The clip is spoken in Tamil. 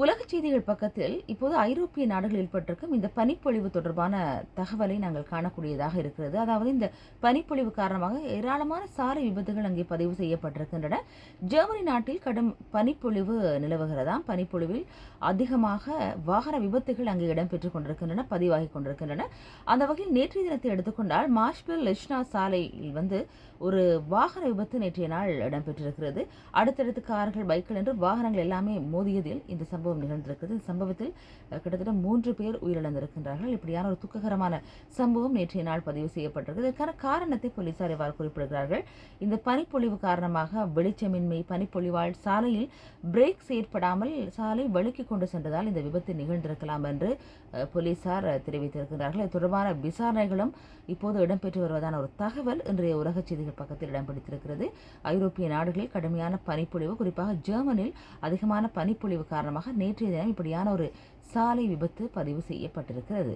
உலக செய்திகள் பக்கத்தில் இப்போது ஐரோப்பிய நாடுகளில் ஏற்பட்டிருக்கும் இந்த பனிப்பொழிவு தொடர்பான தகவலை நாங்கள் காணக்கூடியதாக இருக்கிறது. அதாவது இந்த பனிப்பொழிவு காரணமாக ஏராளமான சாலை விபத்துகள் அங்கே பதிவு செய்யப்பட்டிருக்கின்றன. ஜெர்மனி நாட்டில் கடும் பனிப்பொழிவு நிலவுகிறதாம். பனிப்பொழிவில் அதிகமாக வாகன விபத்துகள் அங்கே இடம்பெற்றுக் கொண்டிருக்கின்றன, பதிவாகி கொண்டிருக்கின்றன. அந்த வகையில் நேற்றைய தினத்தை எடுத்துக்கொண்டால் மாஷ்பில் லெஷ்னா சாலையில் ஒரு வாகன விபத்து நேற்றைய நாள் இடம்பெற்றிருக்கிறது. அடுத்தடுத்து கார்கள், பைக்கள் என்று வாகனங்கள் எல்லாமே மோதியதில் இந்த சம்பவம் நிகழ்ந்திருக்கிறது. இந்த சம்பவத்தில் கிட்டத்தட்ட 3 பேர் உயிரிழந்திருக்கின்றார்கள். இப்படியான ஒரு துக்ககரமான சம்பவம் நேற்றைய நாள் பதிவு செய்யப்பட்டிருக்கு. இதற்கான காரணத்தை போலீசார் இவ்வாறு குறிப்பிடுகிறார்கள். இந்த பனிப்பொழிவு காரணமாக வெளிச்சமின்மை, பனிப்பொழிவால் சாலையில் பிரேக் செயற்படாமல் சாலை வழுக்கிக் கொண்டு சென்றதால் இந்த விபத்து நிகழ்ந்திருக்கலாம் என்று போலீசார் தெரிவித்திருக்கிறார்கள். இது தொடர்பான விசாரணைகளும் இப்போது இடம்பெற்று வருவதான ஒரு தகவல் இன்றைய உலக செய்திகள் பக்கத்தில் இடம் பிடித்திருக்கிறது. ஐரோப்பிய நாடுகளில் கடுமையான பனிப்பொழிவு, குறிப்பாக ஜெர்மனியில் அதிகமான பனிப்பொழிவு காரணமாக நேற்றைய தினம் இப்படியான ஒரு சாலை விபத்து பதிவு செய்யப்பட்டிருக்கிறது.